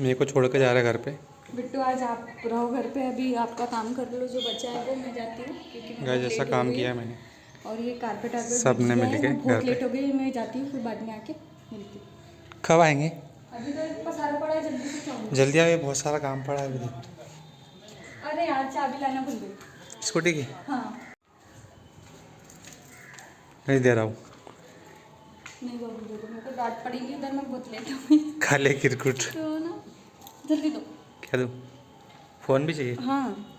मेरे को छोड़ के जा रहा है घर पे। बिट्टू आज आप रहो घर पे, अभी आपका काम कर लो जो बचा है वो, मैं जाती हूँ क्योंकि मैं गाइस बहुत जैसा लेट हो काम गई किया है। है मैंने, और ये कारपेट वारपेट सब बिछ ने गया मिल है, के मैं घर बहुत पे। लेट हो गई, मैं जाती हूँ फिर बाद में आके मिलती हूँ। कब आएंगे? अभी तो पसारा पड़ा है, जल्दी से जाऊँगी। जल्दी आइए, बहुत सारा काम पड़ा है अभी। अरे यार चाबी लाना भूल गई। स्कूटी की हाँ नहीं दे रहा हूँ। नहीं बाबू दे दो, मेरे को डांट पड़ेगी उधर, मैं बहुत लेट हो गई। खा ले किरकुट। तो ना जल्दी दो। क्या दूँ? फ़ोन भी चाहिए? हाँ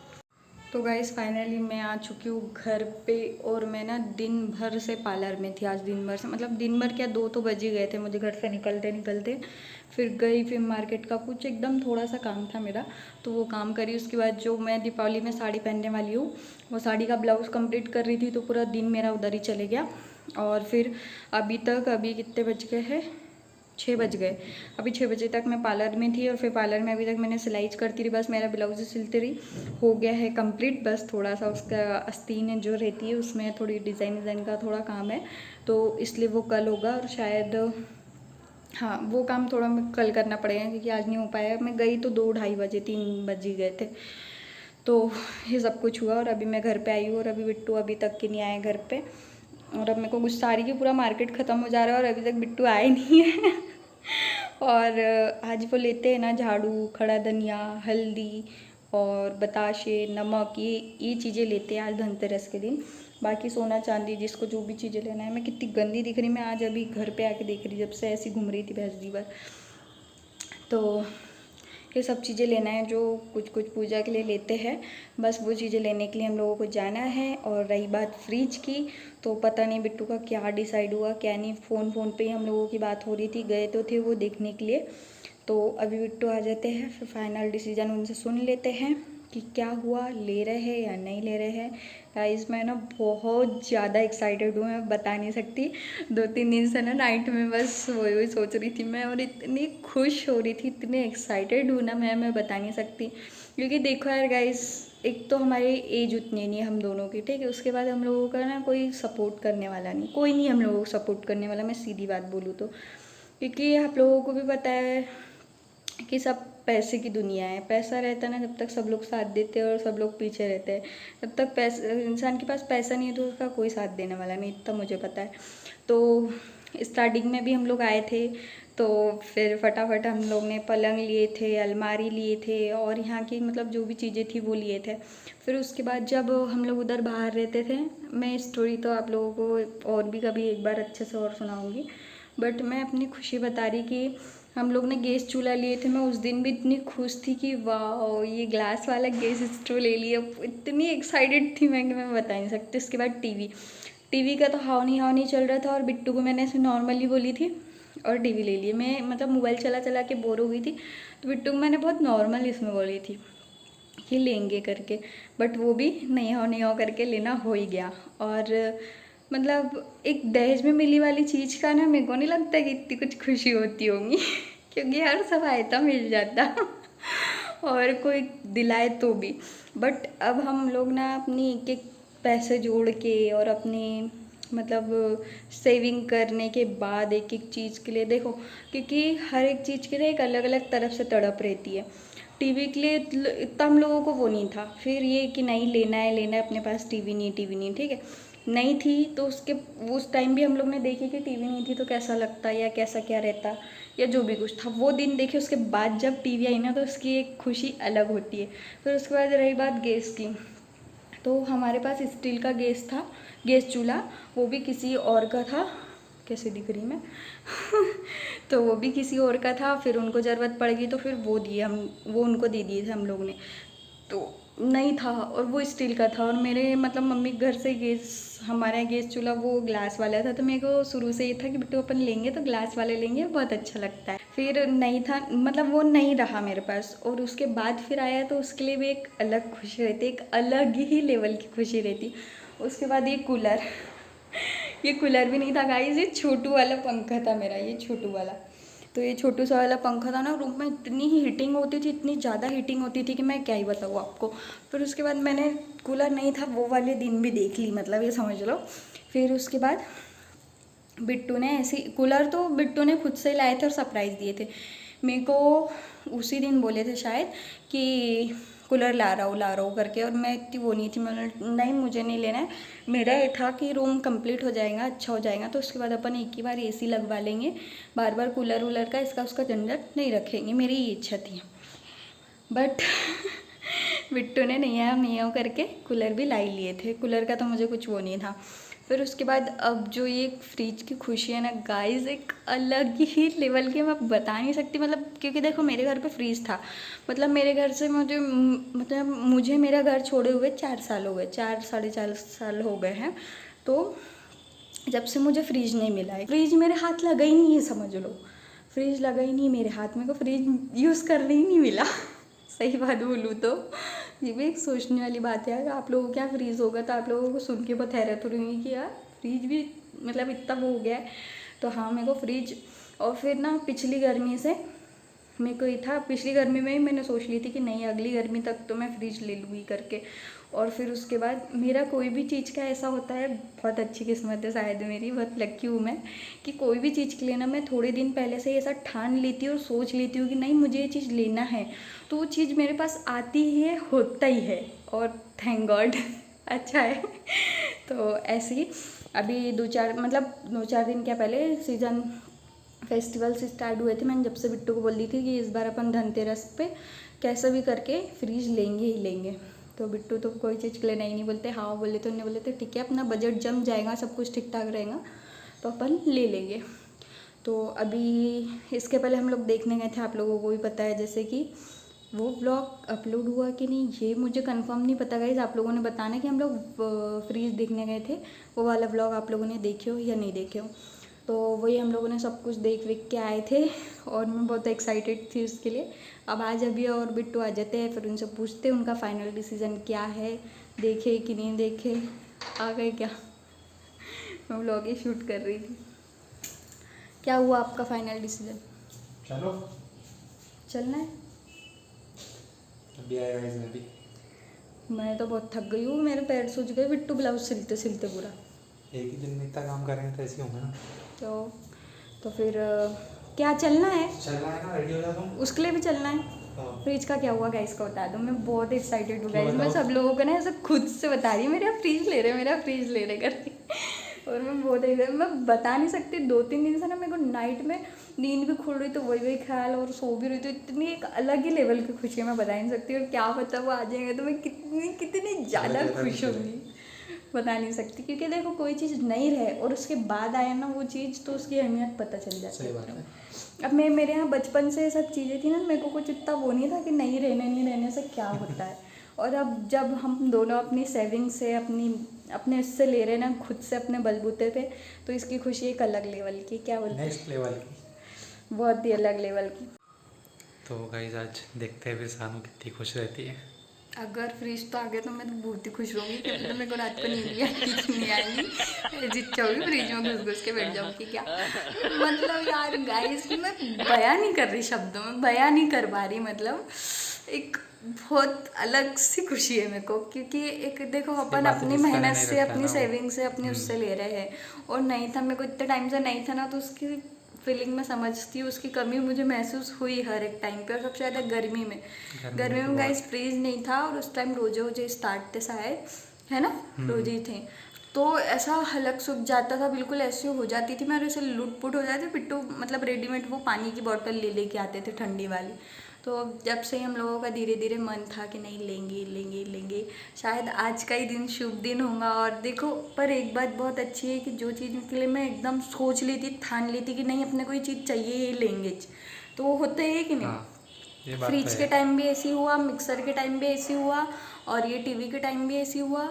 तो गाइस फाइनली मैं आ चुकी हूँ घर पे। और मैं ना दिन भर से पार्लर में थी आज, दिन भर से मतलब दिन भर क्या, 2 तो बज ही गए थे मुझे घर से निकलते निकलते। फिर गई, फिर मार्केट का कुछ एकदम थोड़ा सा काम था मेरा, तो वो काम करी। उसके बाद जो मैं दीपावली में साड़ी पहनने वाली हूँ, वो साड़ी का ब्लाउज़ कंप्लीट कर रही थी, तो पूरा दिन मेरा उधर ही चले गया। और फिर अभी तक, अभी कितने बज गए हैं, 6 बज गए। अभी 6 बजे तक मैं पार्लर में थी, और फिर पार्लर में अभी तक मैंने सिलाई करती रही, बस मेरा ब्लाउज सिलती रही, हो गया है कंप्लीट। बस थोड़ा सा उसका आस्तीन जो रहती है उसमें थोड़ी डिज़ाइन का थोड़ा काम है, तो इसलिए वो कल होगा। और शायद हाँ वो काम थोड़ा मैं कल करना पड़ेगा क्योंकि आज नहीं हो पाया। मैं गई तो 2-2:30 बजे, 3 बज ही गए थे। तो ये सब कुछ हुआ और अभी मैं घर पे आई हूँ, और अभी बिट्टू अभी तक के नहीं आए घर पे। और अब मेरे को गुस्सा आ रही है कि पूरा मार्केट ख़त्म हो जा रहा है और अभी तक बिट्टू आए नहीं है। और आज वो लेते हैं ना झाड़ू, खड़ा धनिया, हल्दी और बताशे, नमक, ये चीज़ें लेते हैं आज धनतेरस के दिन। बाकी सोना चांदी जिसको जो भी चीज़ें लेना है। मैं कितनी गंदी दिख रही, मैं आज अभी घर पे आके देख रही, जब से ऐसी घूम रही थी भैंसदी भर। तो ये सब चीज़ें लेना है जो कुछ कुछ पूजा के लिए लेते हैं, बस वो चीज़ें लेने के लिए हम लोगों को जाना है। और रही बात फ्रिज की, तो पता नहीं बिट्टू का क्या डिसाइड हुआ क्या नहीं। फ़ोन पे ही हम लोगों की बात हो रही थी, गए तो थे वो देखने के लिए। तो अभी बिट्टू आ जाते हैं, फिर फाइनल डिसीजन उनसे सुन लेते हैं कि क्या हुआ, ले रहे हैं या नहीं ले रहे हैं। गाइस मैं ना बहुत ज़्यादा एक्साइटेड हूँ, मैं बता नहीं सकती। 2-3 दिन से ना नाइट में बस वही सोच रही थी मैं, और इतनी खुश हो रही थी, इतने एक्साइटेड हूँ ना मैं बता नहीं सकती। क्योंकि देखो यार गाइस, एक तो हमारी एज उतनी नहीं है हम दोनों की, ठीक है, उसके बाद हम लोगों का ना कोई सपोर्ट करने वाला नहीं, कोई नहीं हम लोगों को सपोर्ट करने वाला, मैं सीधी बात बोलूँ तो। क्योंकि आप लोगों को भी पता है कि सब पैसे की दुनिया है, पैसा रहता है ना, जब तक सब लोग साथ देते हैं और सब लोग पीछे रहते हैं, जब तक पैसा, इंसान के पास पैसा नहीं है तो उसका कोई साथ देने वाला नहीं, इतना मुझे पता है। तो स्टार्टिंग में भी हम लोग आए थे, तो फिर फटाफट हम लोग ने पलंग लिए थे, अलमारी लिए थे, और यहाँ की मतलब जो भी चीज़ें थी वो लिए थे। फिर उसके बाद जब हम लोग उधर बाहर रहते थे, मैं स्टोरी तो आप लोगों को और भी कभी एक बार अच्छे से और सुनाऊँगी, बट मैं अपनी खुशी बता रही कि हम लोग ने गैस चूल्हा लिए थे। मैं उस दिन भी इतनी खुश थी कि वाह ये ग्लास वाला गैस स्टोव ले लिया, इतनी एक्साइटेड थी मैं कि मैं बता नहीं सकती। उसके बाद टीवी का तो हाव नहीं चल रहा था, और बिट्टू को मैंने ऐसे नॉर्मली बोली थी और टीवी ले लिए। मैं मतलब मोबाइल चला चला के बोर हो गई थी, तो बिट्टू को मैंने बहुत नॉर्मल इसमें बोली थी कि लेंगे करके, बट वो भी नहीं हो करके लेना हो ही गया। और मतलब एक दहेज में मिली वाली चीज़ का ना मेरे को नहीं लगता कि इतनी कुछ खुशी होती होंगी। क्योंकि हर सब आयता मिल जाता और कोई दिलाए तो भी। बट अब हम लोग ना अपनी एक एक पैसे जोड़ के और अपनी मतलब सेविंग करने के बाद एक एक चीज़ के लिए देखो, क्योंकि हर एक चीज़ के लिए एक अलग अलग तरफ से तड़प रहती है। टीवी के लिए इतना हम लोगों को वो नहीं था, फिर ये कि नहीं लेना है अपने पास टीवी नहीं, ठीक है, नहीं थी तो उसके उस टाइम भी हम लोग ने देखी कि टीवी नहीं थी तो कैसा लगता या कैसा क्या रहता या जो भी कुछ था वो दिन देखे। उसके बाद जब टीवी आई ना तो उसकी एक खुशी अलग होती है। फिर उसके बाद रही बात गैस की, तो हमारे पास स्टील का गैस था, गैस चूल्हा, वो भी किसी और का था। कैसे दिख रही मैं तो वो भी किसी और का था, फिर उनको ज़रूरत पड़ गई तो फिर वो उनको दे दिए थे हम लोग ने। तो नहीं था और वो स्टील का था, और मेरे मतलब मम्मी घर से हमारा गैस चूल्हा वो ग्लास वाला था, तो मेरे को शुरू से ये था कि बेटू अपन लेंगे तो ग्लास वाले लेंगे, बहुत अच्छा लगता है। फिर नहीं था, मतलब वो नहीं रहा मेरे पास, और उसके बाद फिर आया तो उसके लिए भी एक अलग खुशी रहती, एक अलग ही लेवल की खुशी रहती। उसके बाद ये कूलर भी नहीं था गाइस, ये छोटू वाला पंखा था मेरा, ये छोटू वाला। तो ये छोटू सा वाला पंखा था ना, रूम में इतनी ही हीटिंग होती थी, इतनी ज़्यादा हीटिंग होती थी कि मैं क्या ही बताऊँ आपको। फिर उसके बाद मैंने कूलर नहीं था वो वाले दिन भी देख ली, मतलब ये समझ लो। फिर उसके बाद बिट्टू ने ऐसे कूलर तो बिट्टू ने खुद से लाए थे और सरप्राइज़ दिए थे। मेरे को उसी दिन बोले थे शायद कि कूलर ला रहा हूँ करके, और मैं इतनी वो नहीं थी, मैंने नहीं मुझे नहीं लेना है। मेरा ये था कि रूम कंप्लीट हो जाएगा, अच्छा हो जाएगा, तो उसके बाद अपन एक ही बार एसी लगवा लेंगे, बार बार कूलर वूलर का इसका उसका झंझट नहीं रखेंगे, मेरी ये इच्छा थी। बट बिट्टू ने नहीं आओ करके कूलर भी ला ही लिए थे। कूलर का तो मुझे कुछ वो नहीं था। फिर उसके बाद अब जो ये फ्रिज की खुशी है ना गाइस, एक अलग ही लेवल की, मैं बता नहीं सकती। मतलब क्योंकि देखो मेरे घर पे फ्रिज था, मतलब मेरे घर से मुझे मेरा घर छोड़े हुए 4 साल हो गए, 4 साढ़े 4 साल हो गए हैं। तो जब से मुझे फ्रिज नहीं मिला है, फ्रिज मेरे हाथ लगा ही नहीं है, समझ लो फ्रिज लगा ही नहीं मेरे हाथ में, को फ्रिज यूज़ करने ही नहीं मिला। सही बात बोलूँ तो ये भी एक सोचने वाली बात है। अगर आप लोगों को क्या फ्रीज़ होगा तो आप लोगों को सुन के बहुत हैरत हो रही है कि यार फ्रिज भी मतलब इतना वो हो गया है। तो हाँ, मेरे को फ्रिज, और फिर ना पिछली गर्मी से मेरे को ये था, पिछली गर्मी में ही मैंने सोच ली थी कि नहीं अगली गर्मी तक तो मैं फ्रिज ले लूँगी करके। और फिर उसके बाद मेरा कोई भी चीज़ का ऐसा होता है, बहुत अच्छी किस्मत है शायद मेरी, बहुत लकी हूँ मैं कि कोई भी चीज़ के लिए ना मैं थोड़े दिन पहले से ऐसा ठान लेती हूँ और सोच लेती हूँ कि नहीं मुझे ये चीज़ लेना है, तो वो चीज़ मेरे पास आती ही है, होता ही है, और थैंक गॉड अच्छा है। तो ऐसे ही अभी 2-4 दिन क्या पहले सीज़न फेस्टिवल्स स्टार्ट हुए थे। मैंने जब से बिट्टू को बोल दी थी कि इस बार अपन धनतेरस पे कैसा भी करके फ्रिज लेंगे ही लेंगे। तो बिट्टू तो कोई चीज़ के लिए नहीं बोलते, हाँ बोले तो नहीं बोले थे ठीक है, अपना बजट जम जाएगा, सब कुछ ठीक ठाक रहेगा तो अपन ले लेंगे। तो अभी इसके पहले हम लोग देखने गए थे, आप लोगों को भी पता है, जैसे कि वो ब्लॉग अपलोड हुआ कि नहीं ये मुझे कंफर्म नहीं पता गाइस, आप लोगों ने बताना कि हम लोग फ्रिज देखने गए थे, वो वाला ब्लॉग आप लोगों ने देखे हो या नहीं देखे हो। तो वही हम लोगों ने सब कुछ देख के आए थे और मैं बहुत एक्साइटेड थी उसके लिए। अब आज अभी और बिट्टू आ जाते हैं, फिर उनसे पूछते हैं उनका फाइनल डिसीज़न क्या है, देखे कि नहीं देखे, आ गए क्या। मैं व्लॉग ही शूट कर रही थी। क्या हुआ आपका फाइनल डिसीज़न? चलो चलना है? अभी आएगा इसमें भी। मैं तो बहुत थक गई हूँ, मेरे पैर सूज गए बिट्टू ब्लाउज सिलते सिलते पूरा। एक ही दिन में इतना काम करेंगे तो ऐसे होगा ना। तो फिर क्या चलना है? चलना है ना, रेडी हो जा तुम। उसके लिए भी चलना है। हाँ। फ्रिज का क्या हुआ गाइस को बता दो, मैं बहुत एक्साइटेड हूँ क्यों गाइस। मैं बताओ? सब लोगों को ना ऐसे खुद से बता रही हूँ मेरा फ्रिज ले रहे करके। और मैं बहुत मैं बता नहीं सकती, 2-3 दिन से ना मेरे को नाइट में नींद भी खुल रही तो वही ख्याल, और सो भी रही तो इतनी एक अलग ही लेवल की खुशी है, मैं बता नहीं सकती। और क्या पता वो आ जाएंगे तो मैं कितनी ज़्यादा खुश होंगी, बता नहीं सकती। क्योंकि देखो कोई चीज़ नहीं रहे और उसके बाद आया ना वो चीज़, तो उसकी अहमियत पता चल जाती है। सही बात है। अब मेरे यहाँ बचपन से सब चीज़ें थी ना, मेरे को कुछ इतना वो नहीं था कि नहीं रहने से क्या होता है। और अब जब हम दोनों अपनी सेविंग से अपने इससे ले रहे हैं ना, खुद से अपने बलबूते पे, तो इसकी खुशी एक अलग लेवल की, क्या बोलते हैं, नेक्स्ट लेवल की। बहुत ही अलग लेवल की। तो गाइस आज देखते हैं फिर सानू कितनी खुश रहती है। अगर फ्रिज तो आ गया तो मैं तो बहुत ही खुश रहूँगी, क्योंकि तो मेरे को रात को नींद भी आती कि नहीं आएगी, जितना होगी फ्रिज में घुस के बैठ जाऊँगी क्या। मतलब यार गाइस, मैं बयां नहीं कर रही, शब्दों में बयां नहीं कर पा रही। मतलब एक बहुत अलग सी खुशी है मेरे को, क्योंकि एक देखो अपन अपनी मेहनत से, अपनी सेविंग से, अपनी उससे ले रहे हैं, और नहीं था मेरे को इतने टाइम से नहीं था ना, तो उसकी फीलिंग में समझती हूँ, उसकी कमी मुझे महसूस हुई हर एक टाइम पे। और सबसे ज़्यादा गर्मी में गाइस फ्रीज नहीं था, और उस टाइम रोजे स्टार्ट थे शायद, है ना, रोजे ही थे, तो ऐसा हलक सूख जाता था, बिल्कुल ऐसे हो जाती थी मैं, और ऐसे लुटपुट हो जाती। पिट्टू मतलब रेडीमेड वो पानी की बोतल ले आते थे ठंडी वाली। तो जब से ही हम लोगों का धीरे धीरे मन था कि नहीं लेंगे, शायद आज का ही दिन शुभ दिन होगा। और देखो, पर एक बात बहुत अच्छी है कि जो चीज़ के लिए मैं एकदम सोच लेती, ठान लेती कि नहीं अपने कोई चीज़ चाहिए ही लेंगे, तो वो होता है कि नहीं। हाँ, फ्रिज के टाइम भी ऐसी हुआ, मिक्सर के टाइम भी ऐसी हुआ, और ये टीवी के टाइम भी ऐसी हुआ,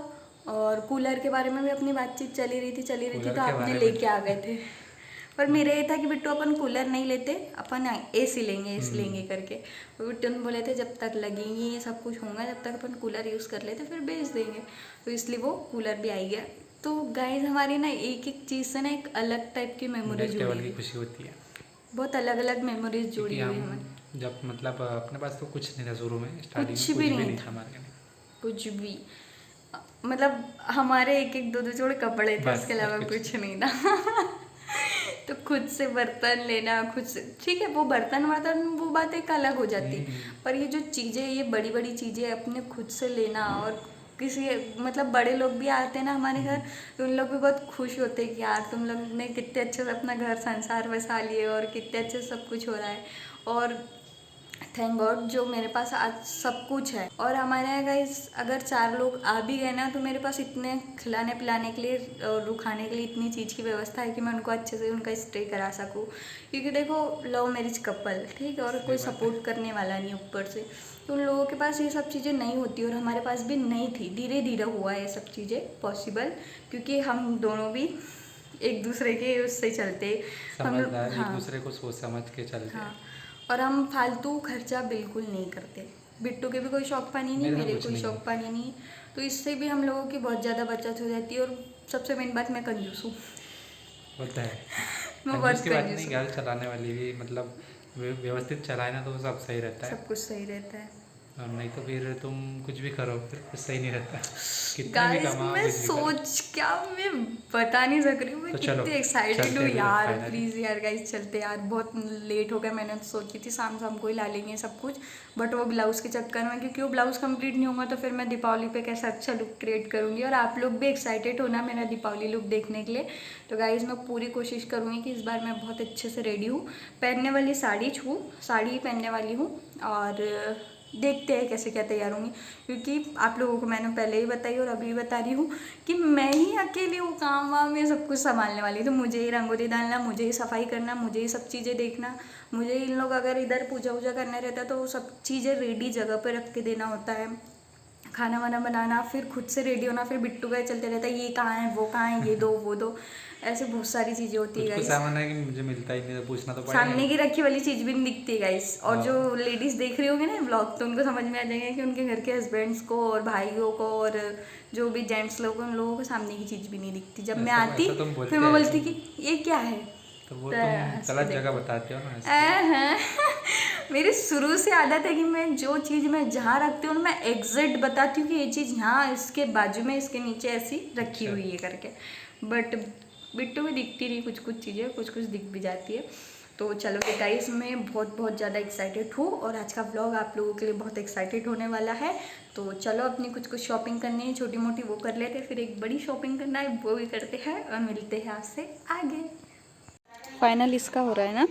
और कूलर के बारे में भी अपनी बातचीत चली रही थी, तो आपने लेके आ गए थे। पर मेरा ये था कि बिट्टू अपन कूलर नहीं लेते, अपन एसी लेंगे करके। और बिट्टू ने बोले थे जब तक लगेंगी ये सब कुछ होगा, जब तक अपन कूलर यूज़ कर लेते फिर बेच देंगे, तो इसलिए वो कूलर भी आई गया। तो गाइस हमारी ना एक चीज़ से ना एक अलग टाइप की मेमोरीज जुड़ी हुई, खुशी होती है, बहुत अलग अलग मेमोरीज जुड़ी हुई हमारी। जब मतलब अपने पास तो कुछ नहीं था शुरू में, स्टार्टिंग कुछ भी नहीं था हमारे, कुछ भी, मतलब हमारे एक 2 जोड़े कपड़े थे, उसके अलावा कुछ नहीं था। तो खुद से बर्तन लेना, खुद से, ठीक है वो बर्तन वर्तन वो बात एक अलग हो जाती, पर ये जो चीज़ें, ये बड़ी बड़ी चीज़ें अपने खुद से लेना, और किसी मतलब बड़े लोग भी आते हैं ना हमारे घर, तो उन लोग भी बहुत खुश होते हैं कि यार तुम लोग ने कितने अच्छे से अपना घर संसार बसा लिए और कितने अच्छे से सब कुछ हो रहा है। और थैंक गॉड जो मेरे पास आज सब कुछ है। और हमारे यहाँ गाइस अगर 4 लोग आ भी गए ना, तो मेरे पास इतने खिलाने पिलाने के लिए और रुखाने के लिए इतनी चीज़ की व्यवस्था है कि मैं उनको अच्छे से उनका स्टे करा सकूँ। क्योंकि देखो लव मैरिज कपल, ठीक है, और कोई सपोर्ट करने वाला नहीं ऊपर से, तो उन लोगों के पास ये सब चीज़ें नहीं होती, और हमारे पास भी नहीं थी। धीरे धीरे हुआ ये सब चीज़ें पॉसिबल, क्योंकि हम दोनों भी एक दूसरे के उससे चलते, हम समझदार, एक हाँ दूसरे को सोच समझ के चलते हैं। हाँ, और हम फालतू खर्चा बिल्कुल नहीं करते। बिट्टू के भी कोई शौक पानी नहीं, मेरे कुछ कोई नहीं शौक है। पानी नहीं, तो इससे भी हम लोगों की बहुत ज़्यादा बचत हो जाती है। और सबसे मेन बात, मैं कंजूस हूँ। होता है मैं कंजूस बहुत की बात कंजूस नहीं, हूँ, घर चलाने वाली भी मतलब व्यवस्थित चलाए ना तो सब सही रहता है। सब कुछ सही रहता है। और नहीं तो फिर तुम कुछ भी करो फिर कुछ सही नहीं रहता, कितना भी गाइस कमाओ मैं कुछ भी करो। सोच, क्या मैं बता नहीं सक रही हूँ, मैं तो चलो, कितनी एक्साइटेड चलते हूँ हैं फिर यार। finally। प्लीज़ यार गाइस चलते यार, बहुत लेट हो गया। मैंने तो सोची थी शाम शाम को ही ला लेंगे सब कुछ, बट वो ब्लाउज़ के चक्कर में, क्योंकि वो ब्लाउज़ कंप्लीट नहीं होगा तो फिर मैं दीपावली पे कैसा अच्छा लुक क्रिएट करूँगी। और आप लोग भी एक्साइटेड हो ना मेरा दीपावली लुक देखने के लिए, तो गाइस मैं पूरी कोशिश करूँगी कि इस बार मैं बहुत अच्छे से रेडी हूँ। पहनने वाली साड़ी साड़ी ही पहनने वाली हूँ, और देखते हैं कैसे क्या तैयार होंगी। क्योंकि आप लोगों को मैंने पहले ही बताई और अभी भी बता रही हूँ कि मैं ही अकेली हूँ काम वाम में सब कुछ संभालने वाली, तो मुझे ही रंगोली डालना, मुझे ही सफाई करना, मुझे ही सब चीज़ें देखना, मुझे इन लोग अगर इधर पूजा वूजा करना रहता है तो सब चीज़ें रेडी जगह पर रख के देना होता है, खाना वाना बनाना, फिर खुद से रेडी होना, फिर बिट्टू का चलते रहता है ये कहाँ है वो कहाँ है, ये दो वो दो, ऐसे बहुत सारी चीज़ें होती है कुछ कुछ गाइस। सामान है कि मुझे मिलता ही नहीं तो पूछना तो पड़ेगा सामने ही। की रखी वाली चीज़ भी नहीं दिखती है गाइस, और हाँ। जो लेडीज़ देख रही होंगी ना व्लॉग, तो उनको समझ में आ जाएगा कि उनके घर के हस्बैंड्स को और भाइयों को और जो भी जेंट्स लोग हैं उन लोगों को सामने की चीज़ भी नहीं दिखती। जब मैं आती ऐसा तुम बोलते फिर मैं हैं। बोलती कि ये क्या है, तो वो तो तुम हंस के गलत जगह देखते। बताते हो ना इसलिए। मेरी शुरू से आदत है कि मैं जो चीज़ मैं जहाँ रखती हूँ मैं एग्जैक्ट बताती हूँ कि ये चीज़ यहाँ इसके बाजू में इसके नीचे ऐसी रखी अच्छा। हुई है करके, बट बिट्टू भी दिखती नहीं, कुछ कुछ चीज़ें कुछ कुछ दिख भी जाती है। तो चलो गाइस मैं बहुत बहुत ज़्यादा एक्साइटेड हूँ, और आज का व्लॉग आप लोगों के लिए बहुत एक्साइटेड होने वाला है। तो चलो अपनी कुछ कुछ शॉपिंग करनी है, छोटी मोटी वो कर लेते हैं, फिर एक बड़ी शॉपिंग करना है वो भी करते हैं, और मिलते हैं आपसे आगे। फाइनल इसका हो रहा है ना,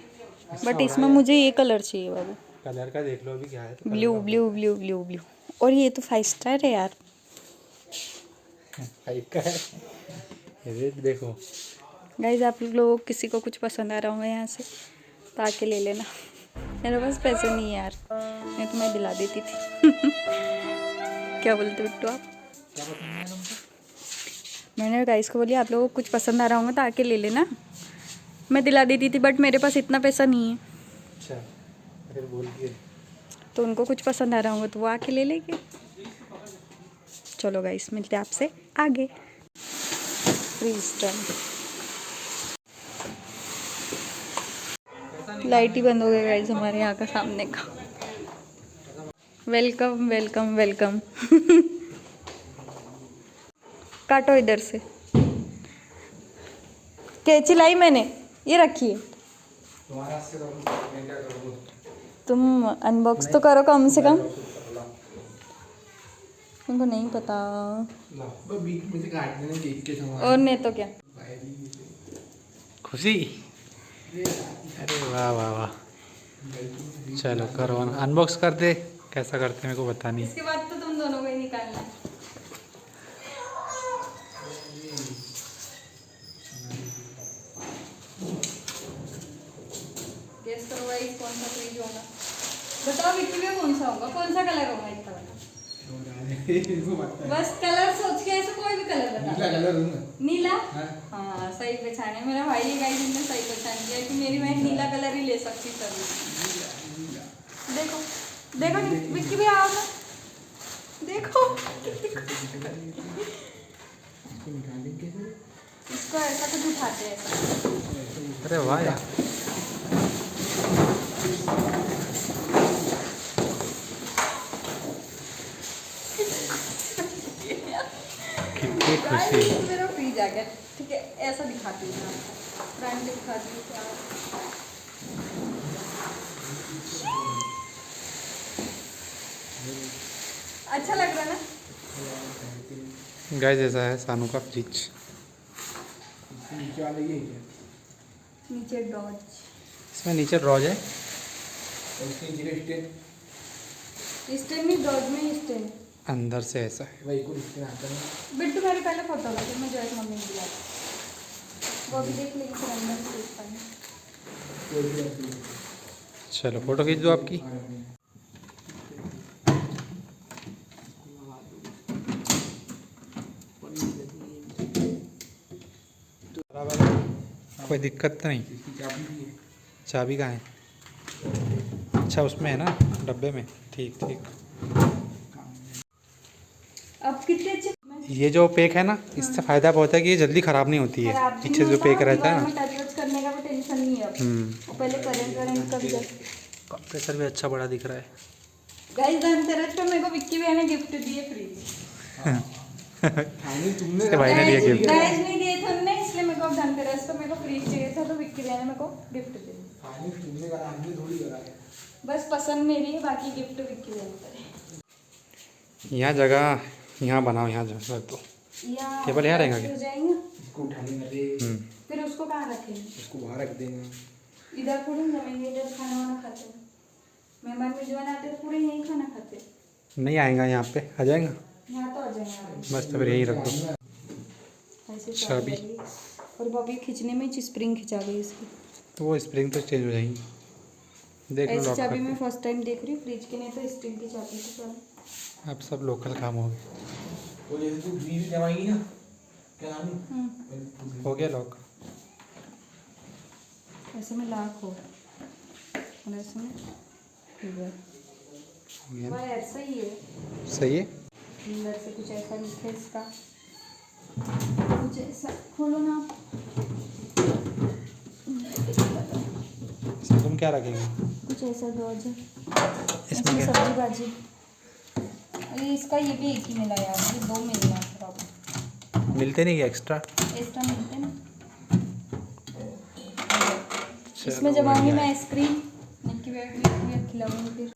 बट इसमें मुझे ये कलर चाहिए बाबू, कलर का देख लो अभी क्या है तो blue blue blue blue blue, और ये तो 5 स्टार है यार। का है ये देखो। गाइज आप लोग किसी को कुछ पसंद आ रहा होगा यहाँ से तो आके ले लेना, मेरे पास पैसे नहीं है यार, नहीं तो मैं दिला देती थी। क्या बोलते बिट्टू आप? मैंने गाइस को बोली आप लोगों को कुछ पसंद आ रहा होगा तो आके ले लेना, मैं दिला देती थी, बट मेरे पास इतना पैसा नहीं है। अच्छा फिर बोल दिए तो उनको कुछ पसंद आ रहा होगा तो वो आके ले लेंगे। चलो गाइस मिलते हैं आपसे आगे। फ्रीज टाइम, लाइट ही बंद हो गई गाइस हमारे यहाँ का सामने का। Welcome welcome welcome. काटो इधर से, कैंची लाई मैंने, ये रखी है। तुम अनबॉक्स तो करो कम से कम, तुमको नहीं पता। और नहीं तो क्या। खुशी। अरे वाह वाह वाह, चलो करो अनबॉक्स कर दे, कैसा करते हैं मेरे को बता नहीं। इसके बाद तो तुम दोनों को ही निकालना है। गेस करो गाइस कौन सा फ्रिज होगा, बताओ बिट्टू में कौन सा होगा, कौन सा कलर होगा इसका वाला? बस कलर सोच के, ऐसा कोई भी कलर बता। नीला कलर है ना? नीला? हाँ सही पहचान है, मेरा भाई है गाइस, ने सही पहचान किया कि मेरी बहन नीला कलर ही ले सकती तभी। देखो देखो विक्की भी आओ ना, देखो इसको ऐसा कुछ उठाते हैं ऐसा। अरे वाह यार, कितनी खुशी। मेरा फ्रिज आ गया, ठीक है ऐसा दिखाती हूँ मैं। फ्रंट दिखा दी क्या। अच्छा लग रहा है ना। गाइस ऐसा है सानू का फ्रिज। नीचे वाला ये है नीचे डॉज। इसमें नीचे ड्रॉज है। और उसके नीचे स्टैंड स्टैंड में डॉज में स्टैंड। अंदर से ऐसा है। वही को स्टैंड आता है। बिट्टू मेरे पहले फोटो लो, फिर मैं जो है मम्मी ने दिया वो भी देख लेंगे, फिर अंदर से देख पाएंगे। कोई भी ऐसी चलो फोटो खींच दो आपकी। कोई दिक्कत तो नहीं। इसकी चाबी भी है। चाबी कहाँ है? अच्छा उसमें है ना, डब्बे में। ठीक ठीक। अब कितने अच्छे ये जो पैक है ना, इससे फ़ायदा बहुत है कि ये जल्दी ख़राब नहीं होती है। खराब भी पीछे नहीं जो होता, पैक रहता है दीवार ना। में टच वच करने का भी टेंशन नहीं है अब। वो पहले करंट का भी। कंप्रेसर भी अच्छा बड़ा दिख रहा है। गाइस धनतेरस पे मेरे को विक्की भैया ने गिफ्ट दिए फ्रिज। खाने तुमने इसके भाई ने दिया गिफ्ट। गाइस नहीं दिए थे उन्होंने, इसलिए मेरे को धनतेरस पे मेरे को फ्रिज चाहिए था, तो विक्की भैया ने मेरे को गिफ्ट दिया। खाने तुमने करा, हमने थोड़ी करा है। बस पसंद मेरी है, बाकी गिफ्ट विक्की भैया ने करे। यहाँ जगह यहाँ बनाओ, यहाँ जगह तो यहाँ टेबल यहाँ रहेगा क्या? हो जाएंगे, इसको उठाने लगे, फिर उसको कहाँ रखेंगे? इसको बाहर रख देंगे। इधर थोड़ी ना जमेंगे, इधर खाना वाना खाते हैं। मेहमान मेजबान आते तो पूरे यहीं खाना खाते। नहीं आएगा यहाँ पे, आ जाएगा यहाँ तो आ जाएंगे। बस। तो फिर यही रख दो ऐसे चाबी। लगी। और बॉबी खींचने में स्प्रिंग खिंचा गई इसकी। तो वो स्प्रिंग तो चेंज हो जाएंगी। देख लो ऐसी लॉक चाबी कर। मैं फर्स्ट टाइम देख रही हूँ फ्रिज की, नहीं तो स्प्रिंग की चाबी तो चलो। अब सब लोकल काम हो गए। वो जैसे तू बीवी जमाएगी ना, क्या नाम है? हो गया लॉक। ऐसे में लाख हो और ऐसे में फिगर। हो गया। वह ऐसा ही है। सही है। अंदर से कुछ ऐसा लिखा है इसका, कुछ ऐसा खोलो ना। इसमें तुम क्या रखेंगे? कुछ ऐसा डॉज है, इसमें इसमें क्या? सब्जी भाजी। अरे इसका ये भी एक ही मिला यार, ये दो मिलना था। मिलते नहीं क्या एक्स्ट्रा? एक्स्ट्रा मिलते ना। चलो, इसमें जमाऊंगी बढ़िया मैं है। आइसक्रीम, निक्की भी खिलाऊंगी फिर।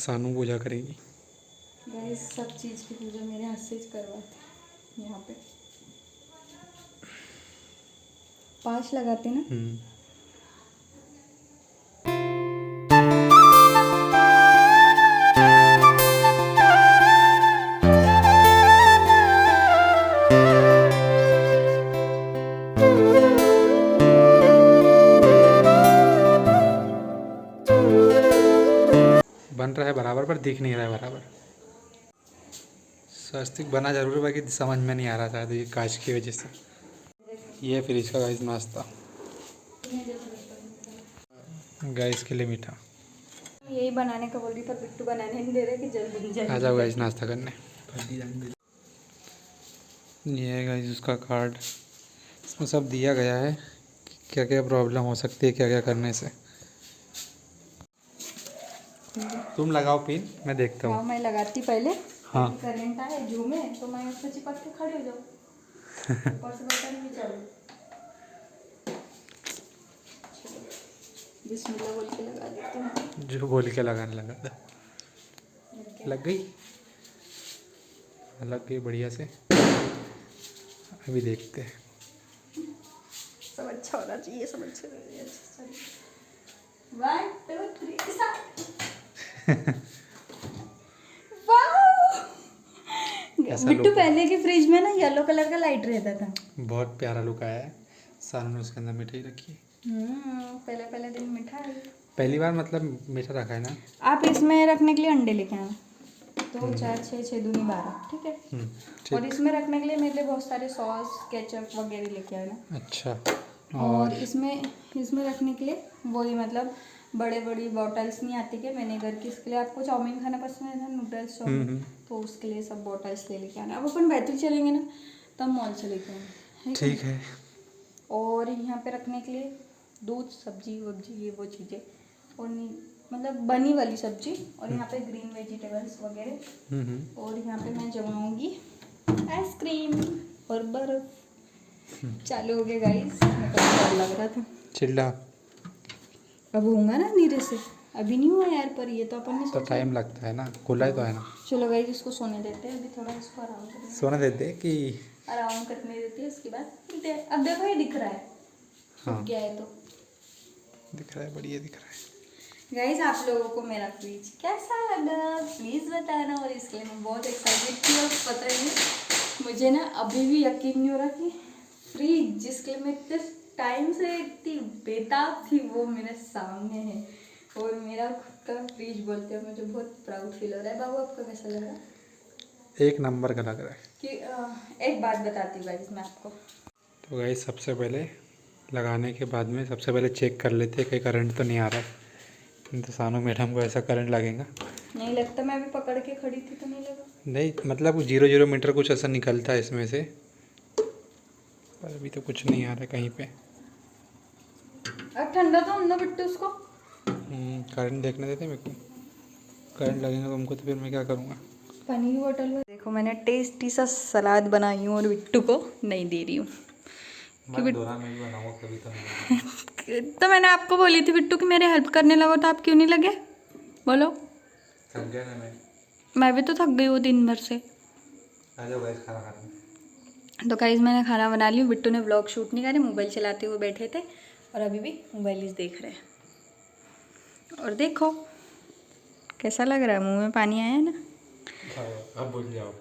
सानू पूजा करेगी। गाइस सब चीज़ की पूजा मेरे हाथ से करवाते यहाँ पे। पाँच लगाते ना। बन रहा है बराबर पर दिख नहीं रहा है बराबर। स्वस्तिक बना जरूर है, बाकी समझ में नहीं आ रहा था ये कांच की वजह से। ये फ्रिज का गाइस नाश्ता, गाइस के लिए मीठा। यही बनाने का बोल रही, पर बिट्टू बनाने नहीं दे रहे कि जल्दी आ जाओ गाइस नाश्ता करने। ये है गाइस उसका कार्ड, इसमें सब दिया गया है क्या क्या प्रॉब्लम हो सकती है क्या क्या करने से। तुम लगाओ पिन, मैं देखता हाँ हूँ। मैं लगाती पहले। हाँ। करंट आए जू में तो मैं उससे चिपक के खड़ी हो जाऊँ, ऊपर से बटन भी चालू। बिस्मिल्लाह बोल के लगा देते हैं। जो बोल के लगाने लगा था, लग गई बढ़िया से। अभी देखते हैं। सब अच्छा होना चाहिए, सब अच्छा होना चाहिए। 1 2 3 स्टार्ट। कैसा बिट्टू look है? पहले के फ्रिज में ना येलो कलर का लाइट रहता था। बहुत प्यारा लुक आया है। सानू ने उसके अंदर मिठाई रखी है। पहले पहले दिन मीठा है। पहली बार मतलब मीठा रखा है ना। आप इसमें रखने के लिए अंडे लेके आना, 2 4 6 6 दूनी 12, ठीक है। ठीक। और इसमें रखने के लिए मेरे लिए बहुत सारे सॉस केचप वगैरह लेके आना। अच्छा और इसमें रखने के लिए वही मतलब बड़े बड़ी बॉटल्स नहीं आती क्या विनेगर की, इसके लिए आपको चाउमीन खाना पसंद है ना, नूडल्स चाउमीन, तो उसके लिए सब बॉटल्स ले लेके आना। अब अपन बैतूल चलेंगे ना तब मॉल से लेके आएंगे, ठीक है। और यहाँ पे रखने के लिए दूध, सब्जी वब्जी, ये वो चीज़ें, और मतलब बनी वाली सब्जी, और यहाँ पे ग्रीन वेजिटेबल्स वगैरह, और यहाँ पे मैं जमाऊँगी आइसक्रीम और बर्फ। चालू हो गया गाइस, मेरे को डर लग रहा था। चिल्ला अब होगा ना धीरे से, अभी नहीं हुआ यार, पर ये तो अपन ने तो सोचा। टाइम लगता है ना, खुला ही तो है ना। चलो गाइस इसको सोने देते हैं, अभी थोड़ा इसको आराम करने, सोने देते कि आराम करने देते हैं, उसके बाद मिलते हैं। अब देखो ये दिख रहा है, हाँ क्या है तो दिख रहा है, बढ़िया दिख रहा है। गाइस आप लोगों को मेरा फ्रिज कैसा लगा प्लीज़ बताना, और इसके लिए मैं बहुत एक्साइटेड थी। और पता है मुझे ना अभी भी यकीन नहीं हो रहा कि फ्रिज जिसके लिए मैं इतने टाइम से इतनी बेताब थी वो मेरे सामने है, और मेरा खुद का फ्रिज बोलते हैं, मुझे बहुत प्राउड फील हो रहा है। बाबू आपका कैसा लगा? एक नंबर का लग रहा है कि एक बात बताती हूँ गाइस मैं आपको। तो गाइस सबसे पहले लगाने के बाद में सबसे पहले चेक कर लेते हैं कि करंट तो नहीं आ रहा है। तो सानू मैडम को ऐसा करंट लगेगा नहीं लगता, मैं अभी पकड़ के खड़ी थी तो नहीं लगा। नहीं, मतलब 0 मीटर कुछ ऐसा निकलता है इसमें से, पर अभी तो कुछ नहीं आ रहा है कहीं पे। अब ठंडा तो हम ना बिट्टू उसको। करंट देखने देते मेरे को, करंट लगेगा तुमको तो फिर मैं क्या करूँगा। पानी की बोतल में देखो मैंने टेस्टी सा सलाद बनाई हूँ और बिट्टू को नहीं दे रही हूँ। मैं दोरा में भी बनाऊंगा कभी तो नहीं। तो मैंने आपको बोली थी बिट्टू कि मेरे हेल्प करने लगो, तो आप क्यों नहीं लगे? बोलो। थक गया ना मैं भी तो थक गई हूँ दिन भर से। आ जाओ गाइस खाना खाने। तो गाइस मैंने खाना बना लिया, बिट्टू ने व्लॉग शूट नहीं करे, मोबाइल चलाते हुए बैठे थे, और अभी भी मोबाइल ही देख रहे हैं। और देखो कैसा लग रहा है, मुंह में पानी आया ना। अब बोल जाओ।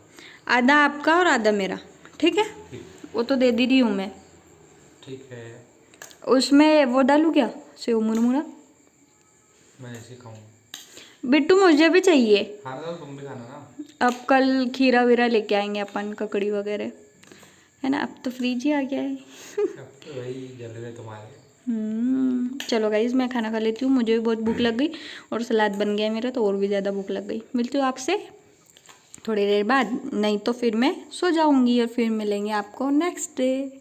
आधा आपका और आधा मेरा, ठीक है? वो तो दे दी रही हूँ मैं। ठीक है, उसमें वो डालूँ क्या, सेव मुरमुरा? मैं ऐसे खाऊंगा। बिट्टू मुझे भी चाहिए। खाना तो तुम भी खाना ना। अब कल खीरा वीरा लेके आएंगे अपन, ककड़ी वगैरह, है ना। अब तो फ्रिज ही आ गया है। अब तो वही जल रहे तुम्हारे। चलो गाइज मैं खाना खा लेती हूँ, मुझे भी बहुत भूख लग गई, और सलाद बन गया मेरा तो और भी ज़्यादा भूख लग गई। मिलती हूँ आपसे थोड़ी देर बाद, नहीं तो फिर मैं सो जाऊँगी, और फिर मिलेंगे आपको नेक्स्ट डे।